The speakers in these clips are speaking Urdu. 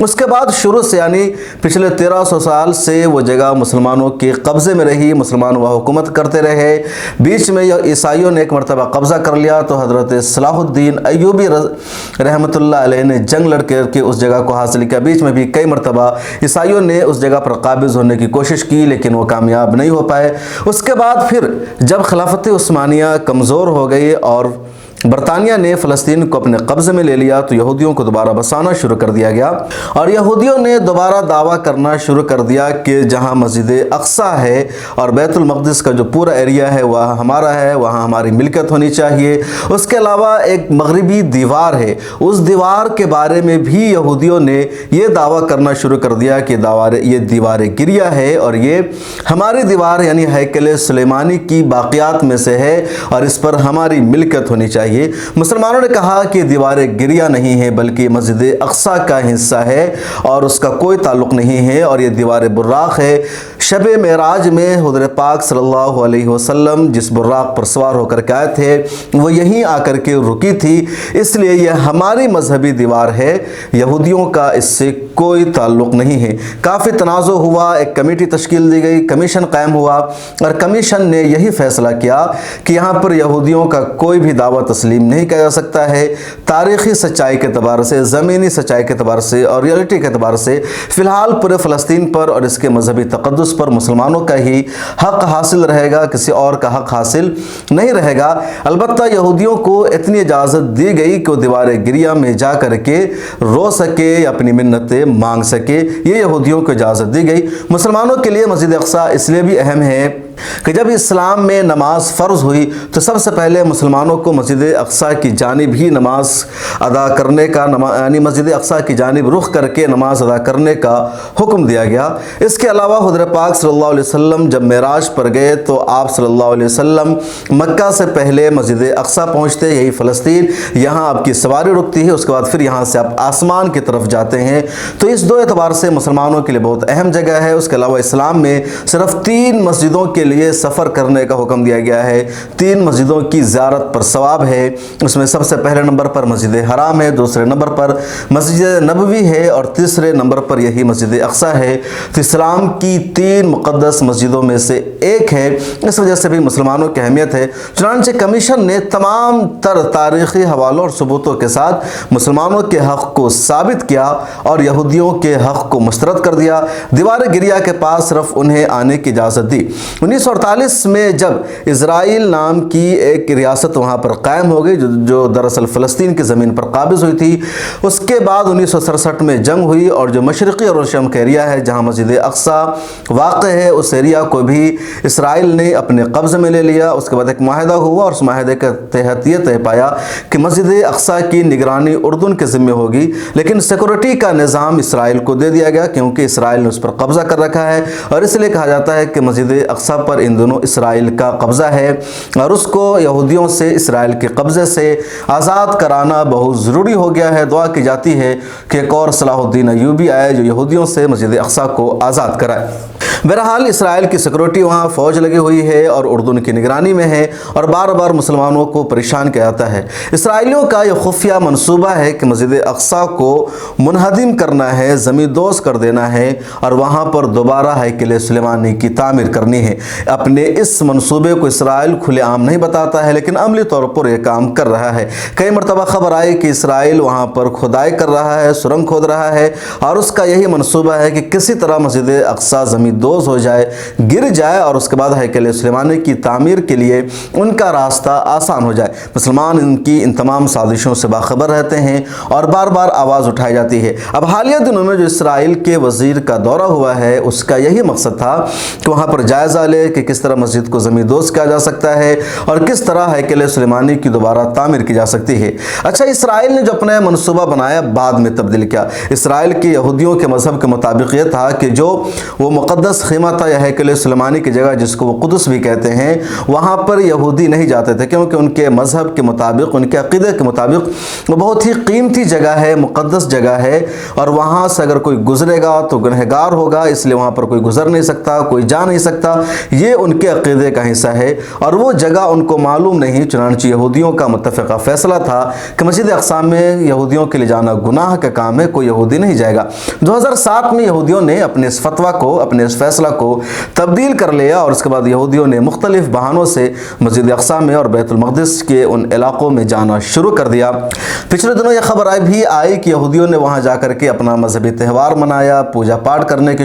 اس کے بعد شروع سے یعنی پچھلے 1300 سال سے وہ جگہ مسلمانوں کے قبضے میں رہی، مسلمان وہ حکومت کرتے رہے۔ بیچ میں عیسائیوں نے ایک مرتبہ قبضہ کر لیا تو حضرت صلاح الدین ایوبی رحمۃ اللہ علیہ نے جنگ لڑ کے اس جگہ کو حاصل کیا۔ بیچ میں بھی کئی مرتبہ عیسائیوں نے اس جگہ پر قابض ہونے کی کوشش کی لیکن وہ کامیاب نہیں ہو پائے۔ اس کے بعد پھر جب خلافت عثمانیہ کمزور ہو گئی اور برطانیہ نے فلسطین کو اپنے قبضے میں لے لیا تو یہودیوں کو دوبارہ بسانا شروع کر دیا گیا، اور یہودیوں نے دوبارہ دعویٰ کرنا شروع کر دیا کہ جہاں مسجد اقصیٰ ہے اور بیت المقدس کا جو پورا ایریا ہے وہ ہمارا ہے، وہاں ہماری ملکیت ہونی چاہیے۔ اس کے علاوہ ایک مغربی دیوار ہے، اس دیوار کے بارے میں بھی یہودیوں نے یہ دعویٰ کرنا شروع کر دیا کہ یہ دیوار گریہ ہے اور یہ ہماری دیوار یعنی ہیکل سلیمانی کی باقیات میں سے ہے اور اس پر ہماری ملکیت ہونی چاہیے۔ مسلمانوں نے کہا کہ دیوار گریہ نہیں ہے بلکہ مسجد اقصیٰ کا حصہ ہے اور اس کا کوئی تعلق نہیں ہے، اور یہ دیوار براق ہے۔ شب معراج میں حضور پاک صلی اللہ علیہ وسلم جس براق پر سوار ہو کر کے آئے تھے وہ یہیں آ کر کے رکی تھی، اس لیے یہ ہماری مذہبی دیوار ہے، یہودیوں کا اس سے کوئی تعلق نہیں ہے۔ کافی تنازع ہوا، ایک کمیٹی تشکیل دی گئی، کمیشن قائم ہوا اور کمیشن نے یہی فیصلہ کیا کہ یہاں پر یہودیوں کا کوئی بھی دعویٰ تسلیم نہیں کیا جا سکتا ہے۔ تاریخی سچائی کے اعتبار سے، زمینی سچائی کے اعتبار سے اور ریئلٹی کے اعتبار سے فی الحال پورے فلسطین پر اور اس کے مذہبی تقدس پر مسلمانوں کا ہی حق حاصل رہے گا، کسی اور کا حق حاصل نہیں رہے گا۔ البتہ یہودیوں کو اتنی اجازت دی گئی کہ وہ دیوار گریہ میں جا کر کے رو سکے یا اپنی منتیں مانگ سکے، یہ یہودیوں کو اجازت دی گئی۔ مسلمانوں کے لیے مسجد اقصیٰ اس لیے بھی اہم ہے کہ جب اسلام میں نماز فرض ہوئی تو سب سے پہلے مسلمانوں کو مسجد اقصیٰ کی جانب ہی نماز ادا کرنے کا یعنی مسجد اقصیٰ کی جانب رخ کر کے نماز ادا کرنے کا حکم دیا گیا۔ اس کے علاوہ حضور پاک صلی اللہ علیہ وسلم جب معراج پر گئے تو آپ صلی اللہ علیہ وسلم مکہ سے پہلے مسجد اقصیٰ پہنچتے، یہی فلسطین، یہاں آپ کی سواری رکتی ہے، اس کے بعد پھر یہاں سے آپ آسمان کی طرف جاتے ہیں۔ تو اس دو اعتبار سے مسلمانوں کے لیے بہت اہم جگہ ہے۔ اس کے علاوہ اسلام میں صرف 3 مسجدوں کے لیے سفر کرنے کا حکم دیا گیا ہے، 3 مسجدوں کی زیارت پر ثواب ہے۔ اس میں سب سے پہلے نمبر پر مسجد حرام ہے، دوسرے نمبر پر مسجد نبوی ہے اور تیسرے نمبر پر یہی مسجد اقصیٰ ہے۔ تو اسلام کی 3 مقدس مسجدوں میں سے ایک ہے، اس وجہ سے بھی مسلمانوں کی اہمیت ہے۔ چنانچہ کمیشن نے تمام تر تاریخی حوالوں اور ثبوتوں کے ساتھ مسلمانوں کے حق کو ثابت کیا اور یہودیوں کے حق کو مسترد کر دیا۔ دیوار گریہ کے پاس صرف انہیں آنے کی اجازت دی۔ 1948 میں جب اسرائیل نام کی ایک ریاست وہاں پر قائم ہو گئی جو دراصل فلسطین کی زمین پر قابض ہوئی تھی، اس کے بعد 1967 میں جنگ ہوئی اور جو مشرقی یروشلم کا ایریا ہے جہاں مسجد اقصیٰ واقع ہے اس ایریا کو بھی اسرائیل نے اپنے قبضے میں لے لیا۔ اس کے بعد ایک معاہدہ ہوا اور اس معاہدے کے تحت یہ طے پایا کہ مسجد اقصیٰ کی نگرانی اردن کے ذمہ ہوگی، لیکن سیکورٹی کا نظام اسرائیل کو دے دیا گیا کیونکہ اسرائیل نے اس پر قبضہ کر رکھا ہے، اور اس لیے کہا جاتا ہے کہ مسجد اقصیٰ پر ان دونوں اسرائیل کا قبضہ ہے اور اس کو یہودیوں سے اسرائیل کے قبضے سے آزاد کرانا بہت ضروری ہو گیا ہے۔ دعا کی جاتی ہے کہ ایک اور صلاح الدین ایوبی آئے جو یہودیوں سے مسجد اقصیٰ کو آزاد کرائے۔ بہرحال اسرائیل کی سیکورٹی وہاں فوج لگی ہوئی ہے اور اردن کی نگرانی میں ہے اور بار بار مسلمانوں کو پریشان کیا جاتا ہے۔ اسرائیلیوں کا یہ خفیہ منصوبہ ہے کہ مسجد اقصیٰ کو منہدم کرنا ہے، زمین دوز کر دینا ہے اور وہاں پر دوبارہ ہیکل سلیمانی کی تعمیر کرنی ہے۔ اپنے اس منصوبے کو اسرائیل کھلے عام نہیں بتاتا ہے لیکن عملی طور پر یہ کام کر رہا ہے۔ کئی مرتبہ خبر آئی کہ اسرائیل وہاں پر کھدائی کر رہا ہے، سرنگ کھود رہا ہے اور اس کا یہی منصوبہ ہے کہ کسی طرح مسجد اقصیٰ زمین دوز ہو جائے، گر جائے اور اس کے بعد ہیکل سلیمانی کی تعمیر کے لیے ان کا راستہ آسان ہو جائے۔ مسلمان ان تمام سازشوں سے باخبر رہتے ہیں اور بار بار آواز اٹھائی جاتی ہے۔ اب حالیہ دنوں میں جو اسرائیل کے وزیر کا دورہ ہوا ہے اس کا یہی مقصد تھا کہ وہاں پر جائزہ لے کہ کس طرح مسجد کو زمین دوز کیا جا سکتا ہے اور کس طرح ہیکل سلیمانی کی دوبارہ تعمیر کی جا سکتی ہے۔ اچھا، اسرائیل نے جو اپنا منصوبہ بنایا بعد میں تبدیل کیا۔ اسرائیل کے یہودیوں کے مذہب کے مطابق یہ تھا کہ جو وہ مقدس خیمہ تھا یا ہیکل سلیمانی کی جگہ جس کو وہ قدس بھی کہتے ہیں، وہاں پر یہودی نہیں جاتے تھے کیونکہ ان کے مذہب کے مطابق، ان کے عقیدے کے مطابق وہ بہت ہی قیمتی جگہ ہے، مقدس جگہ ہے اور وہاں سے اگر کوئی گزرے گا تو گنہگار ہوگا، اس لیے وہاں پر کوئی گزر نہیں سکتا، کوئی جا نہیں سکتا۔ یہ ان کے عقیدے کا حصہ ہے اور وہ جگہ ان کو معلوم نہیں، چنانچہ یہودیوں کا متفقہ فیصلہ تھا کہ مسجد اقصی میں یہودیوں کے لے جانا گناہ کا کام ہے، کوئی یہودی نہیں جائے گا۔ 2007 میں یہودیوں نے اپنے اس فتویٰ کو، اپنے اس فیصلہ کو تبدیل کر لیا اور اس کے بعد یہودیوں نے مختلف بہانوں سے مسجد اقصی میں اور بیت المقدس کے ان علاقوں میں جانا شروع کر دیا۔ پچھلے دنوں یہ خبر بھی آئی کہ یہودیوں نے وہاں جا کر کے اپنا مذہبی تہوار منایا، پوجا پاٹ کرنے کی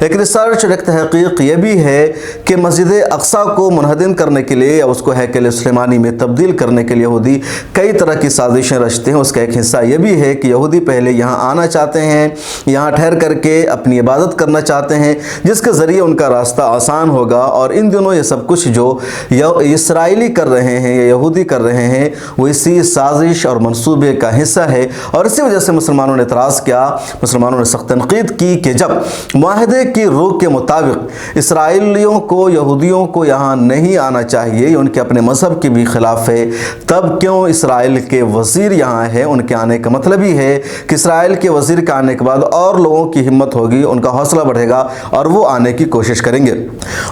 ایک ریسرچ اور ایک تحقیق یہ بھی ہے کہ مسجد اقصی کو منہدم کرنے کے لیے یا اس کو ہیکل سلیمانی میں تبدیل کرنے کے لیے یہودی کئی طرح کی سازشیں رچتے ہیں۔ اس کا ایک حصہ یہ بھی ہے کہ یہودی پہلے یہاں آنا چاہتے ہیں، یہاں ٹھہر کر کے اپنی عبادت کرنا چاہتے ہیں، جس کے ذریعے ان کا راستہ آسان ہوگا۔ اور ان دنوں یہ سب کچھ جو اسرائیلی کر رہے ہیں یا یہودی کر رہے ہیں وہ اسی سازش اور منصوبے کا حصہ ہے، اور اسی وجہ سے مسلمانوں نے اعتراض کیا، مسلمانوں نے سخت تنقید کی کہ جب معاہدے کی روح کے مطابق اسرائیلیوں کو، یہودیوں کو یہاں نہیں آنا چاہیے، ان کے اپنے مذہب کے بھی خلاف ہے، تب کیوں اسرائیل کے وزیر یہاں ہیں؟ ان کے آنے کا مطلب ہی ہے کہ اسرائیل کے وزیر کے آنے کے بعد اور لوگوں کی ہمت ہوگی، ان کا حوصلہ بڑھے گا اور وہ آنے کی کوشش کریں گے۔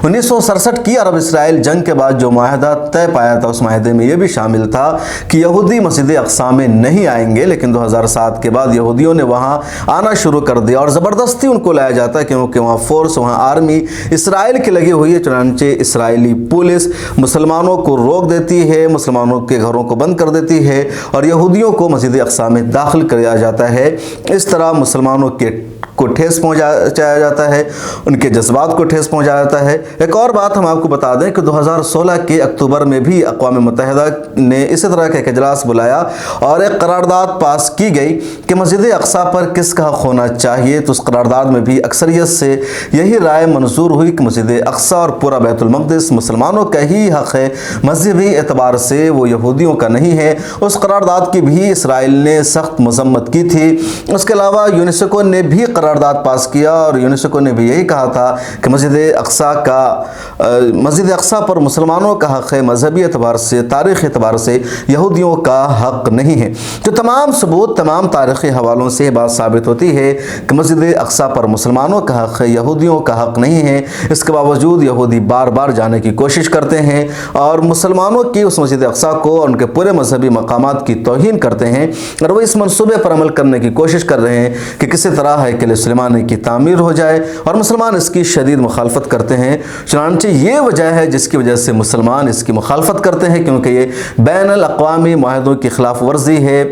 1967 کی عرب اسرائیل جنگ کے بعد جو معاہدہ طے پایا تھا، اس معاہدے میں یہ بھی شامل تھا کہ یہودی مسجد اقصی میں نہیں آئیں گے، لیکن 2007 کے بعد یہودیوں نے وہاں آنا شروع کر دیا اور زبردستی ان کو لایا جاتا ہے، کیونکہ وہاں فورس، وہاں آرمی اسرائیل کی لگی ہوئی ہے۔ چنانچہ اسرائیلی پولیس مسلمانوں کو روک دیتی ہے، مسلمانوں کے گھروں کو بند کر دیتی ہے اور یہودیوں کو مسجد اقصی میں داخل کیا جاتا ہے۔ اس طرح مسلمانوں کو ٹھیس پہنچایا جاتا ہے، ان کے جذبات کو ٹھیس پہنچایا جاتا ہے۔ ایک اور بات ہم آپ کو بتا دیں کہ 2016 کے اکتوبر میں بھی اقوام متحدہ نے اسی طرح کا ایک اجلاس بلایا اور ایک قرارداد پاس کی گئی کہ مسجد اقصی پر کس کا حق ہونا چاہیے۔ تو اس قرارداد میں بھی اکثریت سے یہی رائے منظور ہوئی کہ مسجد اقصی اور پورا بیت المقدس مسلمانوں کا ہی حق ہے، مذہبی اعتبار سے وہ یہودیوں کا نہیں ہے۔ اس قرارداد کی بھی اسرائیل نے سخت مذمت کی تھی۔ اس کے علاوہ یونیسکو نے بھی قرارداد پاس کیا اور یونیسکو نے بھی یہی کہا تھا کہ مسجد اقصی پر مسلمانوں کا حق ہے، مذہبی اعتبار سے، تاریخی اعتبار سے یہودیوں کا حق نہیں ہے۔ تو تمام ثبوت، تمام تاریخی حوالوں سے یہ بات ثابت ہوتی ہے کہ مسجد اقصی پر مسلمانوں کا حق ہے، یہودیوں کا حق نہیں ہے۔ اس کے باوجود یہودی بار بار جانے کی کوشش کرتے ہیں اور مسلمانوں کی اس مسجد اقصی کو اور ان کے پورے مذہبی مقامات کی توہین کرتے ہیں، اور وہ اس منصوبے پر عمل کرنے کی کوشش کر رہے ہیں کہ کسی طرح ہیکل سلیمانی کی تعمیر ہو جائے، اور مسلمان اس کی شدید مخالفت کرتے ہیں۔ چنانچہ یہ وجہ ہے جس کی وجہ سے مسلمان اس کی مخالفت کرتے ہیں، کیونکہ یہ بین الاقوامی معاہدوں کی خلاف ورزی ہے،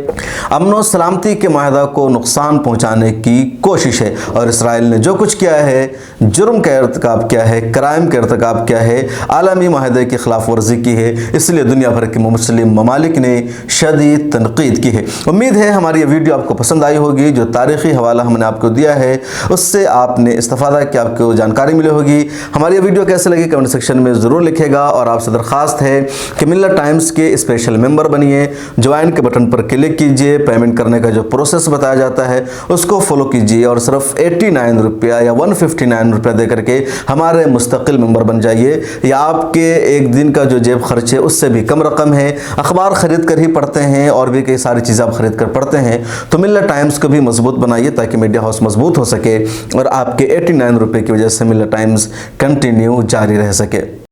امن و سلامتی کے معاہدہ کو نقصان پہنچانے کی کوشش ہے۔ اور اسرائیل نے جو کچھ کیا ہے، جرم کا ارتکاب کیا ہے، کرائم کا ارتکاب کیا ہے، عالمی معاہدے کی خلاف ورزی کی ہے، اس لیے دنیا بھر کے مسلم ممالک نے شدید تنقید کی ہے۔ امید ہے ہماری یہ ویڈیو آپ کو پسند آئی ہوگی۔ جو تاریخی حوالہ ہم نے آپ کو دیا ہے اس سے آپ نے استفادہ کیا، آپ کو جانکاری ملی ہوگی۔ ہماری یہ ویڈیو کیسے لگی کمنٹ سیکشن میں ضرور لکھے گا، اور آپ سے درخواست ہے کہ ملت ٹائمز کے اسپیشل ممبر بنیے، جوائن کے بٹن پر کلک کیجئے، پیمنٹ کرنے کا جو پروسیس بتایا جاتا ہے اس کو فالو کیجئے، اور صرف 89 روپیہ یا 159 روپیہ دے کر کے ہمارے مستقل ممبر بن جائیے۔ یا آپ کے ایک دن کا جو جیب خرچ ہے اس سے بھی کم رقم ہے، اخبار خرید کر ہی پڑھتے ہیں اور بھی کئی ساری چیزیں آپ خرید کر پڑھتے ہیں، تو ملت ٹائمز کو بھی مضبوط بنائیے تاکہ میڈیا ہاؤس مضبوط ہو سکے اور آپ کے 89 روپے کی وجہ سے ملت ٹائمز کنٹینیو جاری رہ سکے۔